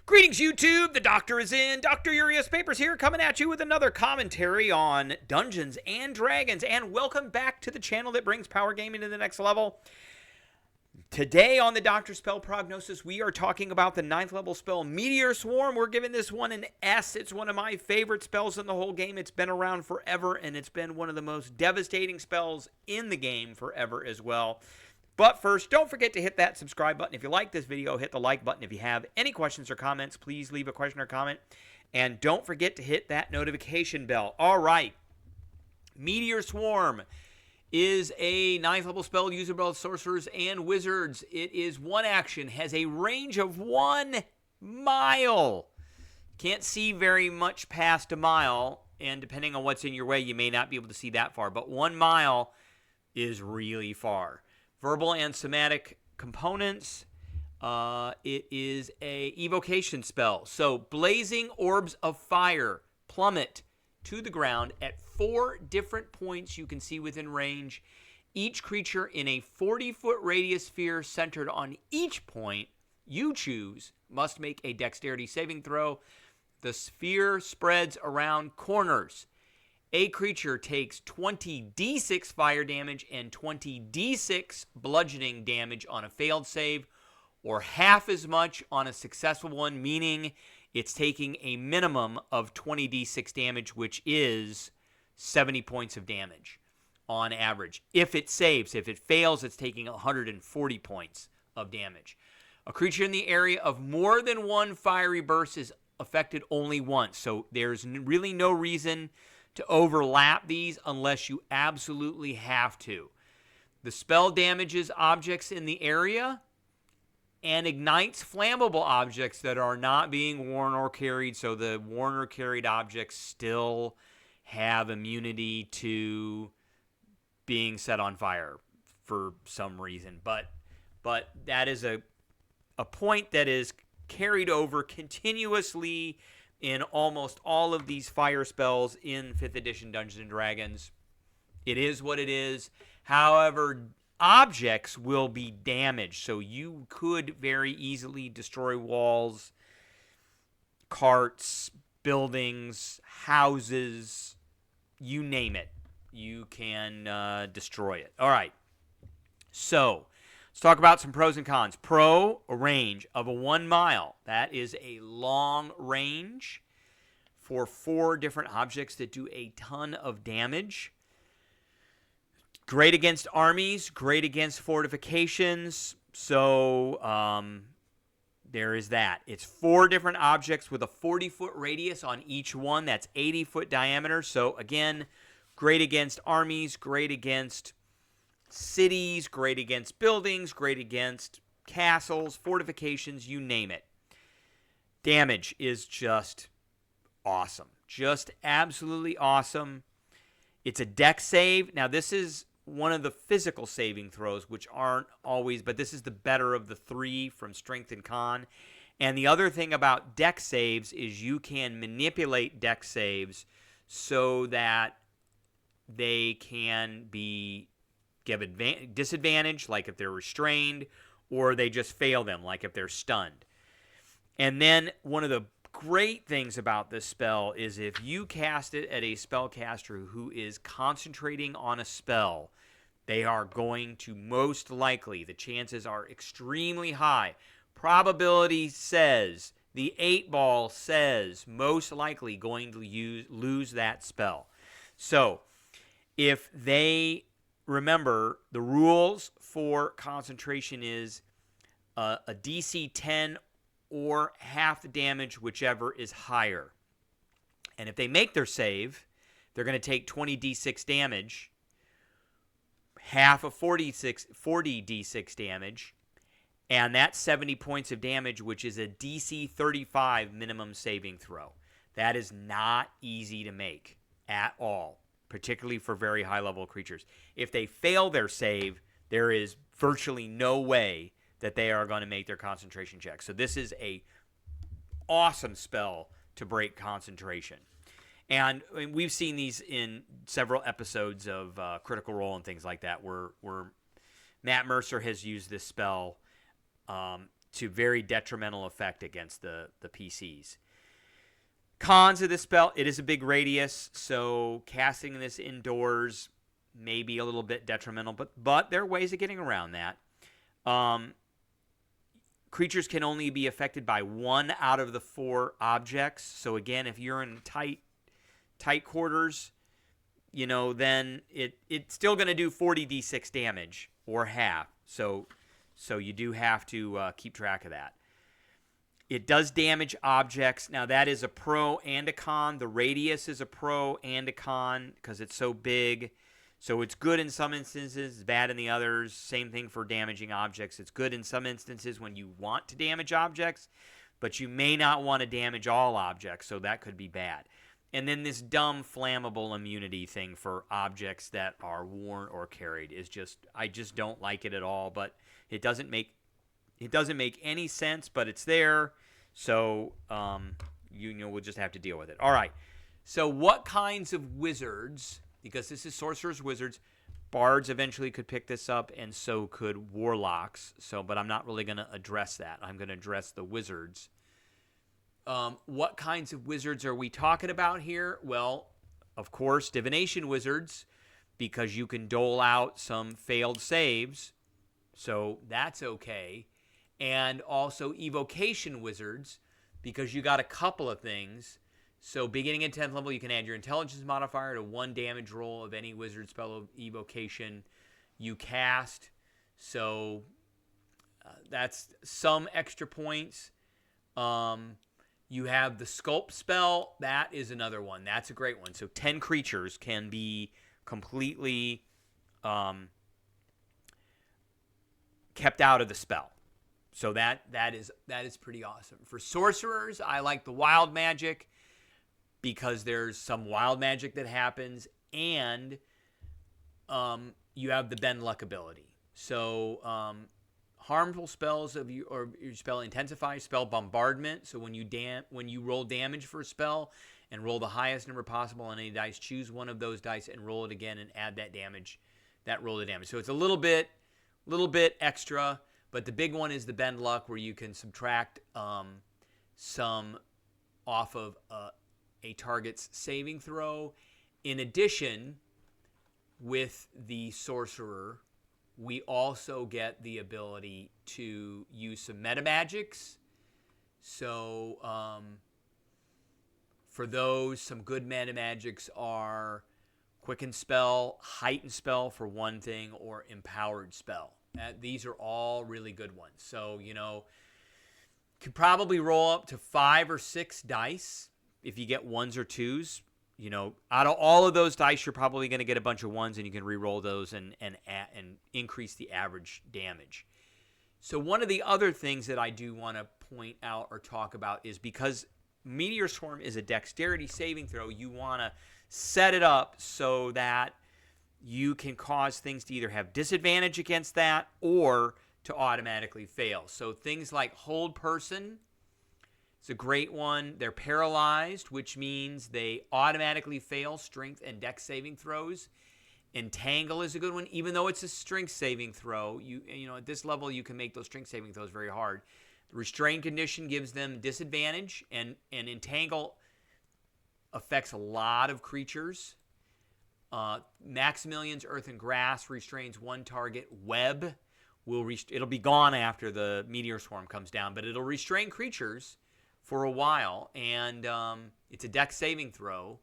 Greetings, YouTube. The Doctor is in. Dr. Urias Papers here, coming at you with another commentary on Dungeons and Dragons. And welcome back to the channel that brings power gaming to the next level. Today on the Doctor Spell Prognosis, we are talking about the 9th level spell, Meteor Swarm. We're giving this one an S. It's one of my favorite spells in the whole game. It's been around forever, and it's been one of the most devastating spells in the game forever as well. But first, don't forget to hit that subscribe button. If you like this video, hit the like button. If you have any questions or comments, please leave a question or comment. And don't forget to hit that notification bell. All right. Meteor Swarm is a 9th level spell used by sorcerers and wizards. It is one action, has a range of 1 mile. Can't see very much past a mile, and depending on what's in your way, you may not be able to see that far. But 1 mile is really far. Verbal and somatic components. It is a evocation spell. So blazing orbs of fire plummet to the ground at 4 different points you can see within range. Each creature in a 40-foot radius sphere centered on each point you choose must make a dexterity saving throw. The sphere spreads around corners. A creature takes 20d6 fire damage and 20d6 bludgeoning damage on a failed save, or half as much on a successful one, meaning it's taking a minimum of 20d6 damage, which is 70 points of damage on average. If it saves, if it fails, it's taking 140 points of damage. A creature in the area of more than 1 fiery burst is affected only once, so there's really no reason to overlap these unless you absolutely have to. The spell damages objects in the area and ignites flammable objects that are not being worn or carried, so the worn or carried objects still have immunity to being set on fire for some reason. But that is a point that is carried over continuously in almost all of these fire spells in 5th edition Dungeons & Dragons. It is what it is. However, objects will be damaged, so you could very easily destroy walls, carts, buildings, houses, you name it. You can destroy it. All right, so let's talk about some pros and cons. Pro, a range of a 1 mile. That is a long range for 4 different objects that do a ton of damage. Great against armies, great against fortifications. So there is that. It's 4 different objects with a 40-foot radius on each one. That's 80-foot diameter. So again, great against armies, great against cities, great against buildings, great against castles, fortifications, you name it. Damage is just awesome. Just absolutely awesome. It's a dex save. Now, this is one of the physical saving throws, which aren't always, but this is the better of the 3 from strength and con. And the other thing about dex saves is you can manipulate dex saves so that they can be give disadvantage, like if they're restrained, or they just fail them, like if they're stunned. And then one of the great things about this spell is if you cast it at a spellcaster who is concentrating on a spell, they are going to most likely, the chances are extremely high. Probability says, the 8-ball says, most likely going to lose that spell. So, if they remember, the rules for concentration is a DC 10 or half the damage, whichever is higher. And if they make their save, they're going to take 20 d6 damage, half of 40 d6 damage, and that's 70 points of damage, which is a DC 35 minimum saving throw. That is not easy to make at all, particularly for very high-level creatures. If they fail their save, there is virtually no way that they are going to make their concentration check. So this is a awesome spell to break concentration. And we've seen these in several episodes of Critical Role and things like that, where Matt Mercer has used this spell to very detrimental effect against the PCs. Cons of this spell, it is a big radius, so casting this indoors may be a little bit detrimental, but there are ways of getting around that. Creatures can only be affected by 1 out of the 4 objects. So again, if you're in tight quarters, then it's still going to do 40d6 damage or half. So you do have to keep track of that. It does damage objects. Now that is a pro and a con. The radius is a pro and a con because it's so big. So it's good in some instances, bad in the others. Same thing for damaging objects. It's good in some instances when you want to damage objects, but you may not want to damage all objects, so that could be bad. And then this dumb flammable immunity thing for objects that are worn or carried is I just don't like it at all, but it doesn't make any sense, but it's there. So we'll just have to deal with it. All right. So what kinds of wizards, because this is sorcerers, wizards, bards eventually could pick this up, and so could warlocks. But I'm not really going to address that. I'm going to address the wizards. What kinds of wizards are we talking about here? Well, of course, divination wizards, because you can dole out some failed saves, so that's okay. And also evocation wizards, because you got a couple of things. So beginning at 10th level, you can add your intelligence modifier to 1 damage roll of any wizard spell of evocation you cast. So that's some extra points. You have the sculpt spell. That is another one. That's a great one. So 10 creatures can be completely kept out of the spell. So that is pretty awesome. For sorcerers, I like the wild magic, because there's some wild magic that happens, and you have the bend luck ability. So harmful spells of you, or your spell intensify, spell bombardment. So when you roll damage for a spell and roll the highest number possible on any dice, choose one of those dice and roll it again and add that roll to damage. So it's a little bit extra, but the big one is the bend luck, where you can subtract some off of a target's saving throw. In addition, with the sorcerer, we also get the ability to use some meta magics. So for those, some good meta magics are quicken spell, heighten spell for one thing, or empowered spell. These are all really good ones. So, you could probably roll up to 5 or 6 dice if you get 1s or 2s. Out of all of those dice, you're probably going to get a bunch of 1s, and you can re-roll those and increase the average damage. So one of the other things that I do want to point out or talk about is, because Meteor Swarm is a dexterity saving throw, you want to set it up so that you can cause things to either have disadvantage against that or to automatically fail. So things like hold person, it's a great one. They're paralyzed, which means they automatically fail strength and dex saving throws. Entangle is a good one, even though it's a strength saving throw. At this level, you can make those strength saving throws very hard. The restrained condition gives them disadvantage, and entangle affects a lot of creatures. Maximilian's Earth and Grass restrains one target. Web it'll be gone after the Meteor Swarm comes down, but it'll restrain creatures for a while, and it's a dex saving throw.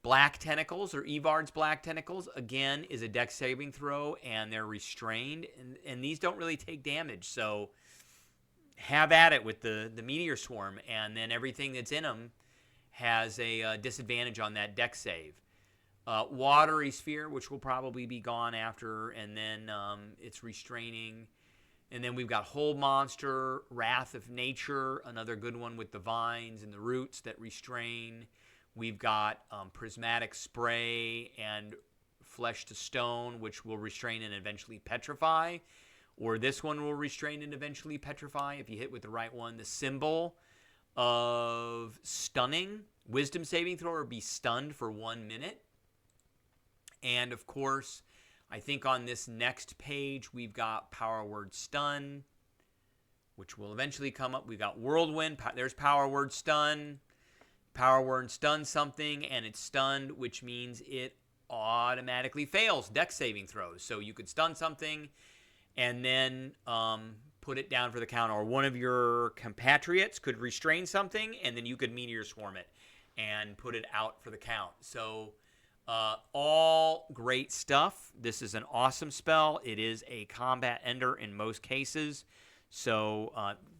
Black Tentacles, or Evard's Black Tentacles, again, is a dex saving throw, and they're restrained, and these don't really take damage, so have at it with the Meteor Swarm, and then everything that's in them has a disadvantage on that dex save. Watery Sphere, which will probably be gone after, and then it's restraining. And then we've got Hold Monster, Wrath of Nature, another good one with the vines and the roots that restrain. We've got Prismatic Spray and Flesh to Stone, which will restrain and eventually petrify. Or this one will restrain and eventually petrify if you hit with the right one. The Symbol of Stunning, Wisdom saving throw, or be stunned for 1 minute. And, of course, I think on this next page, we've got Power Word Stun. which will eventually come up. We got Whirlwind. There's Power Word Stun. Power Word stun something, and it's stunned, which means it automatically fails dex saving throws. So you could stun something and then put it down for the count, or one of your compatriots could restrain something, and then you could Meteor Swarm it and put it out for the count. So all great stuff. This is an awesome spell. It is a combat ender in most cases. So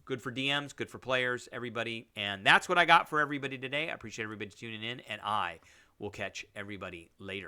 good for DMs, good for players, everybody. And that's what I got for everybody today. I appreciate everybody tuning in, and I will catch everybody later.